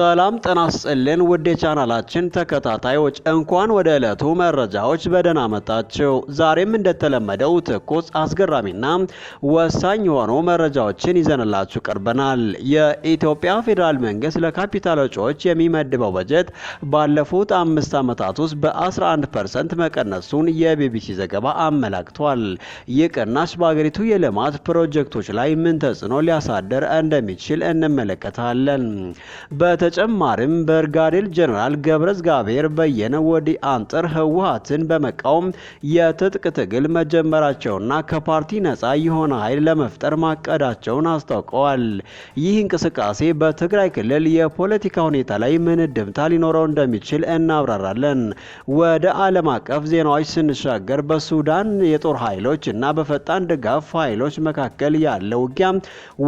ሰላም ጤና ይስጥልን ውድ የቻናላችን ተከታታዮች እንኳን ወደ ዕለቱ መረጃዎች በደህና መጣችሁ። ዛሬም እንደተለመደው ትኩስ አስገራሚና ወሳኝ የሆኑ መረጃዎችን ይዘንላችሁ ቀርበናል። የኢትዮጵያ ፌዴራል መንግስት ለካፒታል ወጪዎች የሚመድበው በጀት ባለፉት 5 ዓመታት ውስጥ በ11% መቀነሱን የቢቢሲ ዘገባ አመላክቷል። ይህ ቅናሽ በአገሪቱ የልማት ፕሮጀክቶች ላይ ምን ተጽዕኖ ሊያሳድር እንደሚችል እንመለከታለን። በተጨማሪም ብርጋዴር ጀነራል ገብረእግዚአብሔር በየነ ወዲ አንጥር ህወሓትን በመቃወም የትጥቅ ትግል መጀመራቸውና ከፓርቲ ነፃ የሆነ ኃይል ለመፍጠር ማቀዳቸውን አስታውቀዋል። ይህ እንቅስቃሴ በትግራይ ክልል የፖለቲካ ሁኔታ ላይ ምን እንድምታ ሊኖረው እንደሚችል እናብራራለን። ወደ ዓለም አቀፍ ዜናዎች ስንሻገር በሱዳን የጦር ኃይሎች እና በፈጣን ድጋፍ ኃይሎች መካከል ያለው ውጊያ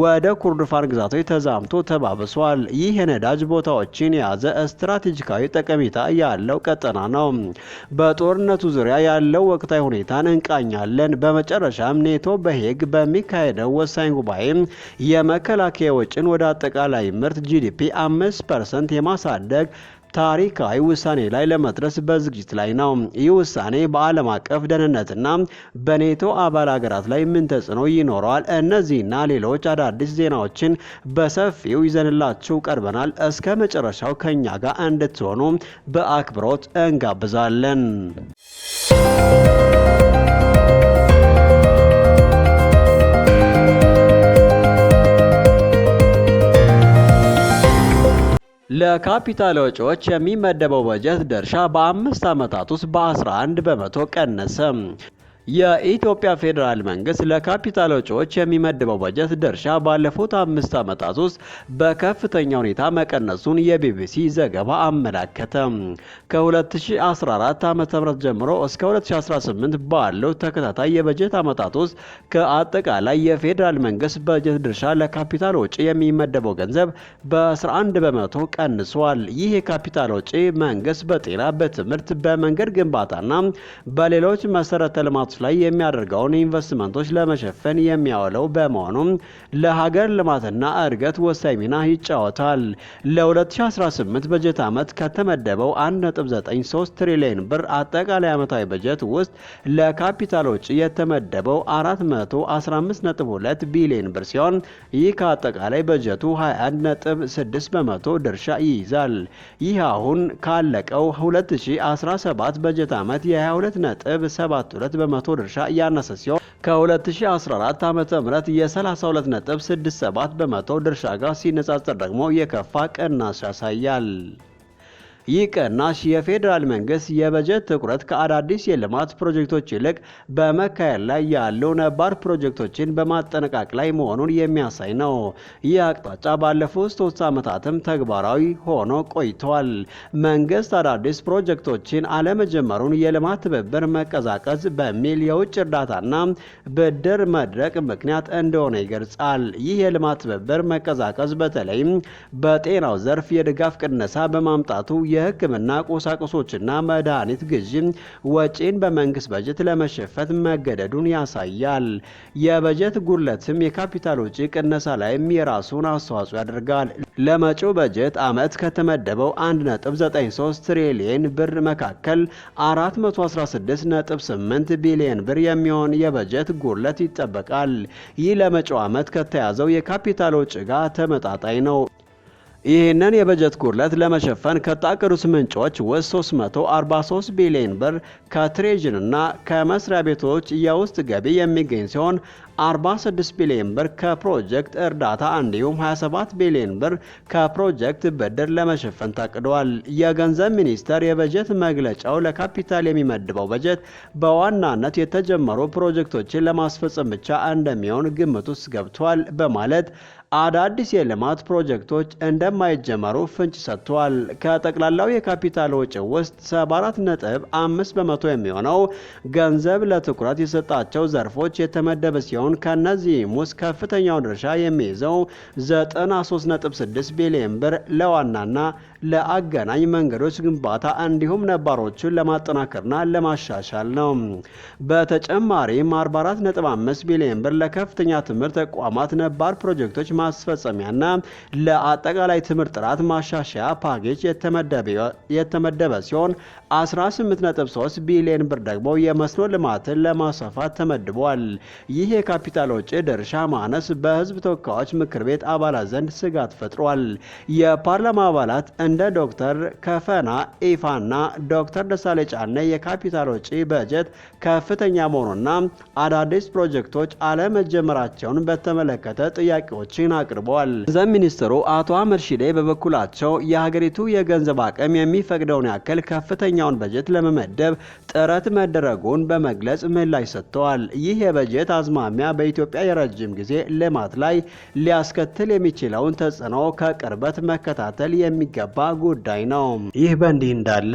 ወደ ኩርዲፋን ግዛቶች ተዛምቶ ተባብሷል። ይህ የነዳጅ ቦታዎችን የያዘ ስትራቴጂካዊ ጠቀሜታ ያለው ቀጠና ነው። በጦርነቱ ዙሪያ ያለው ወቅታዊ ሁኔታን እንቃኛለን። በመጨረሻም ኔቶ በሄግ በሚካሄደው ወሳኝ ጉባኤ የመከላከያ ወጪን ወደ አጠቃላይ ምርት ጂዲፒ 5% የማሳደግ ታሪካዊ ውሳኔ ላይ ለመድረስ በዝግጅት ላይ ነው። ይህ ውሳኔ በዓለም አቀፍ ደህንነትና በኔቶ አባል ሀገራት ላይ ምን ተጽዕኖ ይኖረዋል? እነዚህና ሌሎች አዳዲስ ዜናዎችን በሰፊው ይዘንላችሁ ቀርበናል። እስከ መጨረሻው ከኛ ጋር እንድትሆኑ በአክብሮት እንጋብዛለን። ለካፒታል ወጪዎች የሚመደበው በጀት ድርሻ በ5 ዓመታት ውስጥ በ11 በመቶ ቀነሰ። የኢትዮጵያ ፌዴራል መንግስት ለካፒታል ወጪዎች የሚመድበው በጀት ድርሻ ባለፉት 5 ዓመታት ውስጥ በከፍተኛ ሁኔታ መቀነሱን የቢቢሲ ዘገባ አመላከተ። ከ2014 ዓ.ም ጀምሮ እስከ 2018 ባለው ተከታታይ የበጀት ዓመታት ውስጥ ከአጠቃላይ የፌዴራል መንግስት በጀት ድርሻ ለካፒታል ወጪ የሚመደበው ገንዘብ በ11 በመቶ ቀንሷል። ይህ የካፒታል ወጪ መንግስት በጤና፣ በትምህርት፣ በመንገድ ግንባታና በሌሎች መሰረተ ልማቶች ላይ የሚያደርገውን ኢንቨስትመንቶች ለመሸፈን የሚያውለው በመሆኑ ለሀገር ልማትና እድገት ወሳኝ ሚና ይጫወታል። ለ2018 በጀት ዓመት ከተመደበው 1.93 ትሪሊዮን ብር አጠቃላይ ዓመታዊ በጀት ውስጥ ለካፒታል ወጪ የተመደበው 415.2 ቢሊዮን ብር ሲሆን ይህ ከአጠቃላይ በጀቱ 21.6 በመቶ ድርሻ ይይዛል። ይህ አሁን ካለቀው 2017 በጀት ዓመት የ22.72 በመቶ ድርሻ ያነሰ ሲሆን ከ2014 ዓ.ም የ32.67 በመቶ ድርሻ ጋር ሲነጻጸር ደግሞ የከፋ ቅናሽ ያሳያል። ይህ ቅናሽ የፌዴራል መንግስት የበጀት ትኩረት ከአዳዲስ የልማት ፕሮጀክቶች ይልቅ በመካሄድ ላይ ያሉ ነባር ፕሮጀክቶችን በማጠናቀቅ ላይ መሆኑን የሚያሳይ ነው። ይህ አቅጣጫ ባለፉት 3 ዓመታትም ተግባራዊ ሆኖ ቆይቷል። መንግስት አዳዲስ ፕሮጀክቶችን አለመጀመሩን የልማት ትብብር መቀዛቀዝ በሚል የውጭ እርዳታና ብድር መድረቅ ምክንያት እንደሆነ ይገልጻል። ይህ የልማት ትብብር መቀዛቀዝ በተለይም በጤናው ዘርፍ የድጋፍ ቅነሳ በማምጣቱ የሕክምና ቁሳቁሶችና መድኃኒት ግዢ ወጪን በመንግስት በጀት ለመሸፈን መገደዱን ያሳያል። የበጀት ጉድለትም የካፒታል ወጪ ቅነሳ ላይም የራሱን አስተዋጽኦ ያደርጋል። ለመጪው በጀት ዓመት ከተመደበው 1.93 ትሪሊዮን ብር መካከል 416.8 ቢሊዮን ብር የሚሆን የበጀት ጉድለት ይጠበቃል። ይህ ለመጪው ዓመት ከተያዘው የካፒታል ወጪ ጋር ተመጣጣኝ ነው። ይህንን የበጀት ጉድለት ለመሸፈን ከታቀዱት ምንጮች ውስጥ 343 ቢሊዮን ብር ከትሬዥሪና ከመስሪያ ቤቶች የውስጥ ገቢ የሚገኝ ሲሆን 46 ቢሊዮን ብር ከፕሮጀክት እርዳታ እንዲሁም 27 ቢሊዮን ብር ከፕሮጀክት ብድር ለመሸፈን ታቅዷል። የገንዘብ ሚኒስቴር የበጀት መግለጫው ለካፒታል የሚመድበው በጀት በዋናነት የተጀመሩ ፕሮጀክቶችን ለማስፈጸም ብቻ እንደሚሆን ግምት ውስጥ ገብቷል በማለት አዳዲስ የልማት ፕሮጀክቶች እንደማይጀመሩ ፍንጭ ሰጥቷል። ከጠቅላላው የካፒታል ወጪ ውስጥ 74.5 በመቶ የሚሆነው ገንዘብ ለትኩረት የሰጣቸው ዘርፎች የተመደበ ሲሆን ከነዚህም ውስጥ ከፍተኛው ድርሻ የሚይዘው 93.6 ቢሊዮን ብር ለዋናና ለአገናኝ መንገዶች ግንባታ እንዲሁም ነባሮቹን ለማጠናከርና ለማሻሻል ነው። በተጨማሪም 44.5 ቢሊዮን ብር ለከፍተኛ ትምህርት ተቋማት ነባር ፕሮጀክቶች ማስፈጸሚያና ለአጠቃላይ ትምህርት ጥራት ማሻሻያ ፓኬጅ የተመደበ ሲሆን 18.3 ቢሊዮን ብር ደግሞ የመስኖ ልማትን ለማስፋፋት ተመድቧል። ይህ የካፒታል ወጪ ድርሻ ማነስ በህዝብ ተወካዮች ምክር ቤት አባላት ዘንድ ስጋት ፈጥሯል። የፓርላማ አባላት እንደ ዶክተር ከፈና ኢፋና ዶክተር ደሳሌ ጫኔ የካፒታል ወጪ በጀት ከፍተኛ መሆኑና አዳዲስ ፕሮጀክቶች አለመጀመራቸውን በተመለከተ ጥያቄዎችን አቅርበዋል። ገንዘብ ሚኒስትሩ አቶ አህመድ ሺዴ በበኩላቸው የሀገሪቱ የገንዘብ አቅም የሚፈቅደውን ያክል ከፍተኛውን በጀት ለመመደብ ጥረት መደረጉን በመግለጽ ምላሽ ሰጥተዋል። ይህ የበጀት አዝማሚያ በኢትዮጵያ የረጅም ጊዜ ልማት ላይ ሊያስከትል የሚችለውን ተጽዕኖ ከቅርበት መከታተል የሚገባ ጉዳይ ነው። ይህ በእንዲህ እንዳለ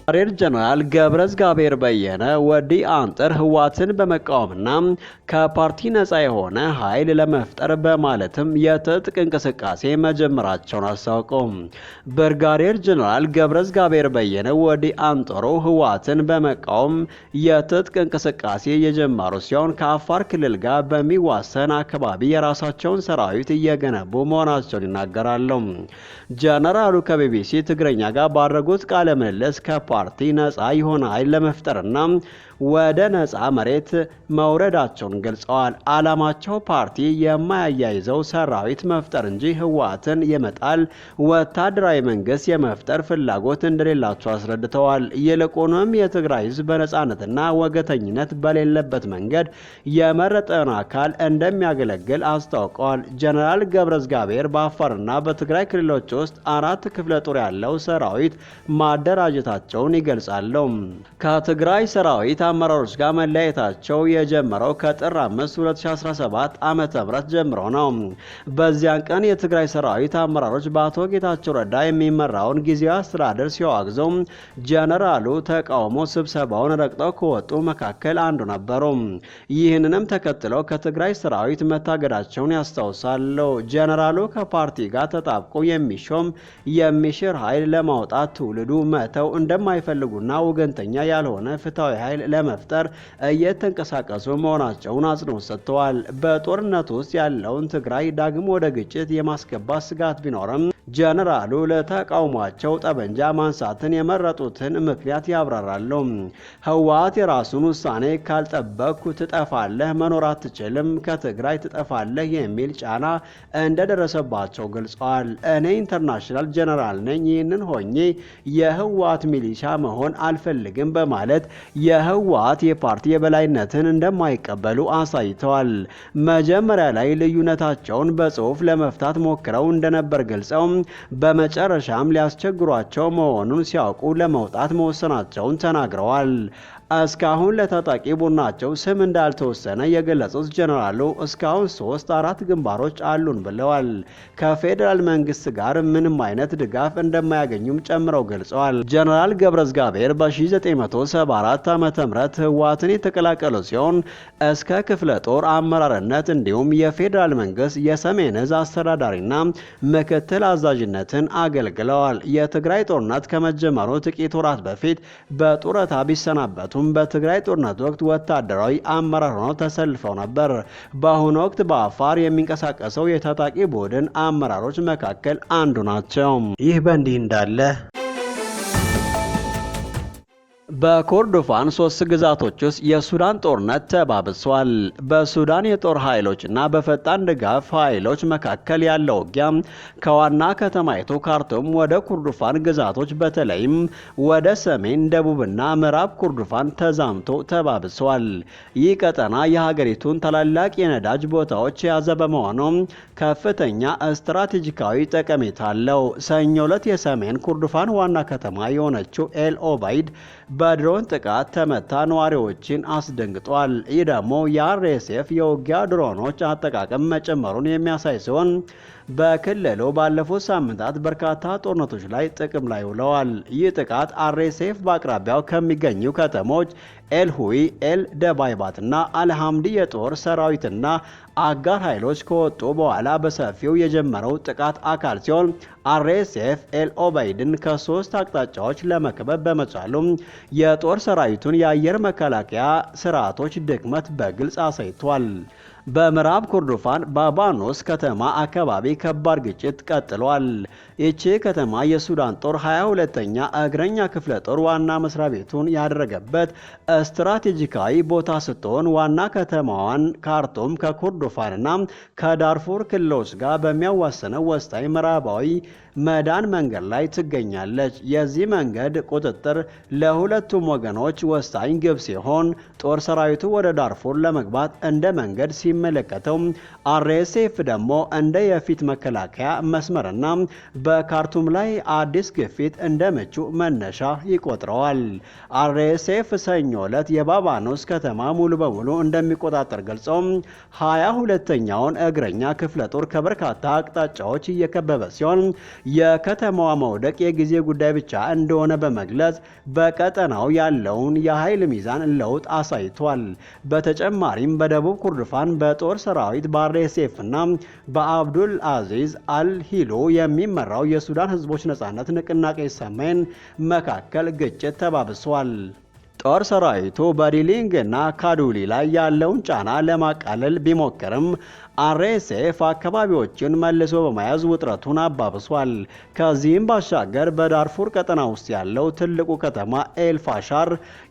ብርጋዴር ጀነራል ገብረእግዚአብሔር በየነ ወዲ አንጥር ህወሓትን በመቃወምና ከፓርቲ ነጻ የሆነ ኃይል ለመፍጠር በማለትም የትጥቅ እንቅስቃሴ መጀመራቸውን አስታወቁ። ብርጋዴር ጀነራል ገብረእግዚአብሔር በየነ ወዲ አንጥሩ ህወሓትን በመቃወም የትጥቅ እንቅስቃሴ የጀመሩ ሲሆን ከአፋር ክልል ጋር በሚዋሰን አካባቢ የራሳቸውን ሰራዊት እየገነቡ መሆናቸውን ይናገራሉ። ጀነራሉ ከቢቢሲ ትግረኛ ጋር ባደረጉት ቃለ ምልልስ ፓርቲ ነጻ የሆነ ኃይል ለመፍጠርና ወደ ነጻ መሬት መውረዳቸውን ገልጸዋል። ዓላማቸው ፓርቲ የማያያይዘው ሰራዊት መፍጠር እንጂ ህወሓትን የመጣል ወታደራዊ መንግስት የመፍጠር ፍላጎት እንደሌላቸው አስረድተዋል። ይልቁንም የትግራይ ህዝብ በነጻነትና ወገተኝነት በሌለበት መንገድ የመረጠውን አካል እንደሚያገለግል አስታውቀዋል። ጀነራል ገብረእግዚአብሔር በአፋርና በትግራይ ክልሎች ውስጥ 4 ክፍለ ጦር ያለው ሰራዊት ማደራጀታቸውን ይገልጻሉ። ከትግራይ ሰራዊት አመራሮች ጋር መለያየታቸው የጀመረው ከጥር 5 2017 ዓ.ም ጀምሮ ነው። በዚያን ቀን የትግራይ ሰራዊት አመራሮች በአቶ ጌታቸው ረዳ የሚመራውን ጊዜያዊ አስተዳደር ሲያወግዙ ጀነራሉ ተቃውሞ ስብሰባውን ረግጠው ከወጡ መካከል አንዱ ነበሩ። ይህንንም ተከትለው ከትግራይ ሰራዊት መታገዳቸውን ያስታውሳሉ። ጀነራሉ ከፓርቲ ጋር ተጣብቆ የሚሾም የሚሽር ኃይል ለማውጣት ትውልዱ መተው እንደማይፈልጉና ወገንተኛ ያልሆነ ፍትሃዊ ኃይል ለመፍጠር እየተንቀሳቀሱ መሆናቸውን አጽንኦት ሰጥተዋል። በጦርነት ውስጥ ያለውን ትግራይ ዳግም ወደ ግጭት የማስገባት ስጋት ቢኖርም ጀነራሉ ለተቃውሟቸው ጠበንጃ ማንሳትን የመረጡትን ምክንያት ያብራራሉ። ህወሓት የራሱን ውሳኔ ካልጠበቅኩ ትጠፋለህ፣ መኖር አትችልም፣ ከትግራይ ትጠፋለህ የሚል ጫና እንደደረሰባቸው ገልጸዋል። እኔ ኢንተርናሽናል ጀነራል ነኝ፣ ይህንን ሆኜ የህወሓት ሚሊሻ መሆን አልፈልግም በማለት የህወሓት የፓርቲ የበላይነትን እንደማይቀበሉ አሳይተዋል። መጀመሪያ ላይ ልዩነታቸውን በጽሁፍ ለመፍታት ሞክረው እንደነበር ገልጸው በመጨረሻም ሊያስቸግሯቸው መሆኑን ሲያውቁ ለመውጣት መወሰናቸውን ተናግረዋል። እስካሁን ለታጣቂ ቡድናቸው ስም እንዳልተወሰነ የገለጹት ጀነራሉ እስካሁን 3-4 ግንባሮች አሉን ብለዋል። ከፌዴራል መንግስት ጋር ምንም አይነት ድጋፍ እንደማያገኙም ጨምረው ገልጸዋል። ጀነራል ገብረእግዚአብሔር በ1974 ዓ.ም ህወሓትን የተቀላቀሉ ሲሆን እስከ ክፍለ ጦር አመራርነት እንዲሁም የፌዴራል መንግስት የሰሜን ዕዝ አስተዳዳሪና ምክትል አዛዥነትን አገልግለዋል። የትግራይ ጦርነት ከመጀመሩ ጥቂት ወራት በፊት በጡረታ ቢሰናበቱ በትግራይ ጦርነት ወቅት ወታደራዊ አመራር ሆነው ተሰልፈው ነበር። በአሁኑ ወቅት በአፋር የሚንቀሳቀሰው የታጣቂ ቡድን አመራሮች መካከል አንዱ ናቸው። ይህ በእንዲህ እንዳለ በኮርዶፋን 3 ግዛቶች ውስጥ የሱዳን ጦርነት ተባብሷል። በሱዳን የጦር ኃይሎችና በፈጣን ድጋፍ ኃይሎች መካከል ያለው ውጊያ ከዋና ከተማይቱ ካርቱም ወደ ኮርዶፋን ግዛቶች በተለይም ወደ ሰሜን፣ ደቡብና ምዕራብ ኮርዶፋን ተዛምቶ ተባብሷል። ይህ ቀጠና የሀገሪቱን ታላላቅ የነዳጅ ቦታዎች የያዘ በመሆኑ ከፍተኛ ስትራቴጂካዊ ጠቀሜታ አለው። ሰኞ ዕለት የሰሜን ኮርዶፋን ዋና ከተማ የሆነችው ኤል ኦባይድ በድሮን ጥቃት ተመታ ነዋሪዎችን አስደንግጧል። ይህ ደግሞ የአርኤስኤፍ የውጊያ ድሮኖች አጠቃቀም መጨመሩን የሚያሳይ ሲሆን በክልሉ ባለፉት ሳምንታት በርካታ ጦርነቶች ላይ ጥቅም ላይ ውለዋል። ይህ ጥቃት አርኤስኤፍ በአቅራቢያው ከሚገኙ ከተሞች ኤልሁይ፣ ኤል ደባይባትና አልሐምዲ የጦር ሰራዊትና አጋር ኃይሎች ከወጡ በኋላ በሰፊው የጀመረው ጥቃት አካል ሲሆን አርኤስኤፍ ኤል ኦበይድን ከሶስት አቅጣጫዎች ለመክበብ በመቻሉ የጦር ሰራዊቱን የአየር መከላከያ ስርዓቶች ድክመት በግልጽ አሳይቷል። በምዕራብ ኮርዶፋን ባባኖስ ከተማ አካባቢ ከባድ ግጭት ቀጥሏል። ይቺ ከተማ የሱዳን ጦር 22ኛ እግረኛ ክፍለ ጦር ዋና መስሪያ ቤቱን ያደረገበት ስትራቴጂካዊ ቦታ ስትሆን ዋና ከተማዋን ካርቱም ከኮርዶፋንና ከዳርፉር ክልሎች ጋር በሚያዋስነው ወሳኝ ምዕራባዊ መዳን መንገድ ላይ ትገኛለች። የዚህ መንገድ ቁጥጥር ለሁለቱም ወገኖች ወሳኝ ግብ ሲሆን ጦር ሰራዊቱ ወደ ዳርፉር ለመግባት እንደ መንገድ ሲመለከተው፣ አርኤስኤፍ ደግሞ እንደ የፊት መከላከያ መስመርና በካርቱም ላይ አዲስ ግፊት እንደ ምቹ መነሻ ይቆጥረዋል። አርኤስኤፍ ሰኞ ዕለት የባባኖስ ከተማ ሙሉ በሙሉ እንደሚቆጣጠር ገልጸው 22ኛውን እግረኛ ክፍለ ጦር ከበርካታ አቅጣጫዎች እየከበበ ሲሆን የከተማዋ መውደቅ የጊዜ ጉዳይ ብቻ እንደሆነ በመግለጽ በቀጠናው ያለውን የኃይል ሚዛን ለውጥ አሳይቷል። በተጨማሪም በደቡብ ኮርዶፋን በጦር ሰራዊት በአርኤስኤፍ እና በአብዱል አዚዝ አልሂሎ የሚመራው የሱዳን ህዝቦች ነጻነት ንቅናቄ ሰሜን መካከል ግጭት ተባብሷል። ጦር ሰራዊቱ በዲሊንግ እና ካዱሊ ላይ ያለውን ጫና ለማቃለል ቢሞክርም አርኤስኤፍ አካባቢዎችን መልሶ በመያዝ ውጥረቱን አባብሷል። ከዚህም ባሻገር በዳርፉር ቀጠና ውስጥ ያለው ትልቁ ከተማ ኤልፋሻር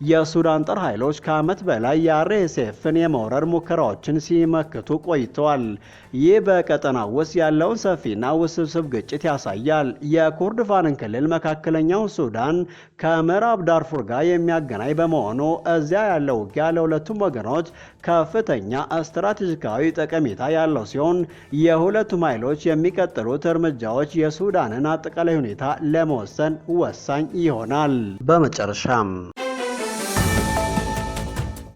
የሱዳን ጦር ኃይሎች ከዓመት በላይ የአርኤስኤፍን የመውረር ሙከራዎችን ሲመክቱ ቆይተዋል። ይህ በቀጠናው ውስጥ ያለውን ሰፊና ውስብስብ ግጭት ያሳያል። የኮርዶፋንን ክልል መካከለኛው ሱዳን ከምዕራብ ዳርፉር ጋር የሚያገናኝ በመሆኑ እዚያ ያለው ውጊያ ለሁለቱም ወገኖች ከፍተኛ ስትራቴጂካዊ ጠቀሜታ ያለው ሲሆን የሁለቱም ኃይሎች የሚቀጥሉት እርምጃዎች የሱዳንን አጠቃላይ ሁኔታ ለመወሰን ወሳኝ ይሆናል። በመጨረሻም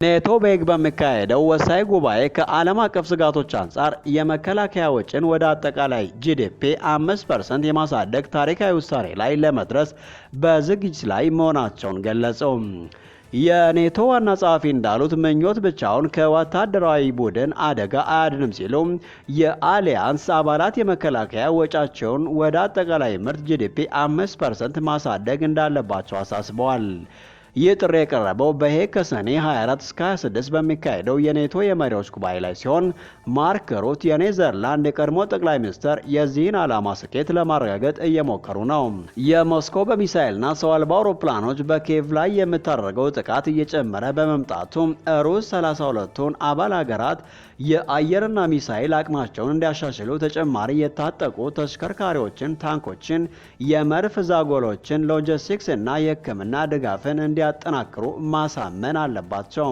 ኔቶ በሄግ በሚካሄደው ወሳኝ ጉባኤ ከዓለም አቀፍ ስጋቶች አንጻር የመከላከያ ወጪን ወደ አጠቃላይ ጂዲፒ 5% የማሳደግ ታሪካዊ ውሳኔ ላይ ለመድረስ በዝግጅት ላይ መሆናቸውን ገለጸው። የኔቶ ዋና ጸሐፊ እንዳሉት ምኞት ብቻውን ከወታደራዊ ቡድን አደጋ አያድንም ሲሉ የአሊያንስ አባላት የመከላከያ ወጫቸውን ወደ አጠቃላይ ምርት ጂዲፒ 5% ማሳደግ እንዳለባቸው አሳስበዋል። ይህ ጥሪ የቀረበው በሄግ ከሰኔ 24 እስከ 26 በሚካሄደው የኔቶ የመሪዎች ጉባኤ ላይ ሲሆን ማርክ ሩት የኔዘርላንድ የቀድሞ ጠቅላይ ሚኒስትር የዚህን ዓላማ ስኬት ለማረጋገጥ እየሞከሩ ነው። የሞስኮ በሚሳኤልና ሰው አልባ አውሮፕላኖች በኪየቭ ላይ የምታደርገው ጥቃት እየጨመረ በመምጣቱ ሩስ 32ቱን አባል ሀገራት የአየርና ሚሳኤል አቅማቸውን እንዲያሻሽሉ ተጨማሪ የታጠቁ ተሽከርካሪዎችን፣ ታንኮችን፣ የመድፍ ዛጎሎችን፣ ሎጂስቲክስ እና የሕክምና ድጋፍን እንዲያጠናክሩ ማሳመን አለባቸው።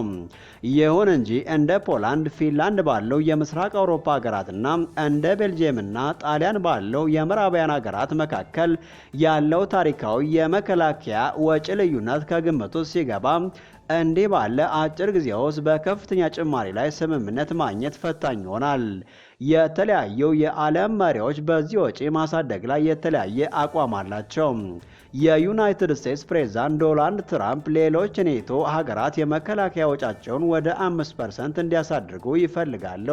ይሁን እንጂ እንደ ፖላንድ፣ ፊንላንድ ባለው የምስራቅ አውሮፓ ሀገራትና እንደ ቤልጅየምና ጣሊያን ባለው የምዕራባውያን ሀገራት መካከል ያለው ታሪካዊ የመከላከያ ወጪ ልዩነት ከግምት ውስጥ ሲገባ እንዲህ ባለ አጭር ጊዜ ውስጥ በከፍተኛ ጭማሪ ላይ ስምምነት ማግኘት ፈታኝ ይሆናል። የተለያዩ የዓለም መሪዎች በዚህ ወጪ ማሳደግ ላይ የተለያየ አቋም አላቸው። የዩናይትድ ስቴትስ ፕሬዝዳንት ዶናልድ ትራምፕ ሌሎች ኔቶ ሀገራት የመከላከያ ወጫቸውን ወደ 5% እንዲያሳድጉ ይፈልጋሉ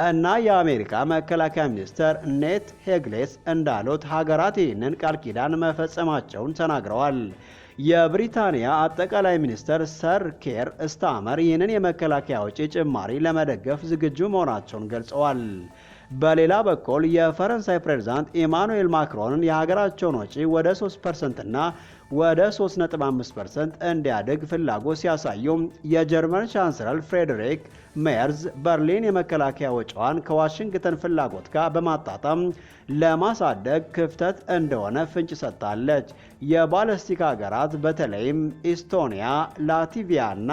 እና የአሜሪካ መከላከያ ሚኒስትር ኔት ሄግሌስ እንዳሉት ሀገራት ይህንን ቃል ኪዳን መፈጸማቸውን ተናግረዋል። የብሪታንያ አጠቃላይ ሚኒስትር ሰር ኬር ስታመር ይህንን የመከላከያ ወጪ ጭማሪ ለመደገፍ ዝግጁ መሆናቸውን ገልጸዋል። በሌላ በኩል የፈረንሳይ ፕሬዝዳንት ኢማኑኤል ማክሮንን የሀገራቸውን ወጪ ወደ 3% እና ወደ 3.5% እንዲያድግ ፍላጎት ሲያሳዩ የጀርመን ቻንስለር ፍሬድሪክ ሜርዝ በርሊን የመከላከያ ወጪዋን ከዋሽንግተን ፍላጎት ጋር በማጣጣም ለማሳደግ ክፍተት እንደሆነ ፍንጭ ሰጥታለች። የባለስቲክ ሀገራት በተለይም ኢስቶኒያ፣ ላትቪያ እና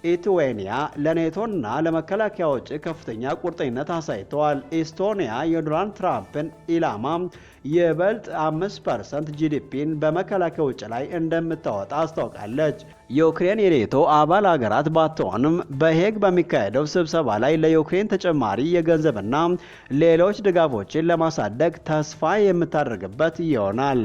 ሊቱዌኒያ ለኔቶና ለመከላከያ ወጪ ከፍተኛ ቁርጠኝነት አሳይተዋል። ኢስቶኒያ የዶናልድ ትራምፕን ኢላማ ይበልጥ 5% ጂዲፒን በመከላከያ ወጪ ላይ እንደምታወጣ አስታውቃለች። ዩክሬን የኔቶ አባል ሀገራት ባትሆንም በሄግ በሚካሄደው ስብሰባ ላይ ለዩክሬን ተጨማሪ የገንዘብና ሌሎች ድጋፎችን ለማሳደግ ተስፋ የምታደርግበት ይሆናል።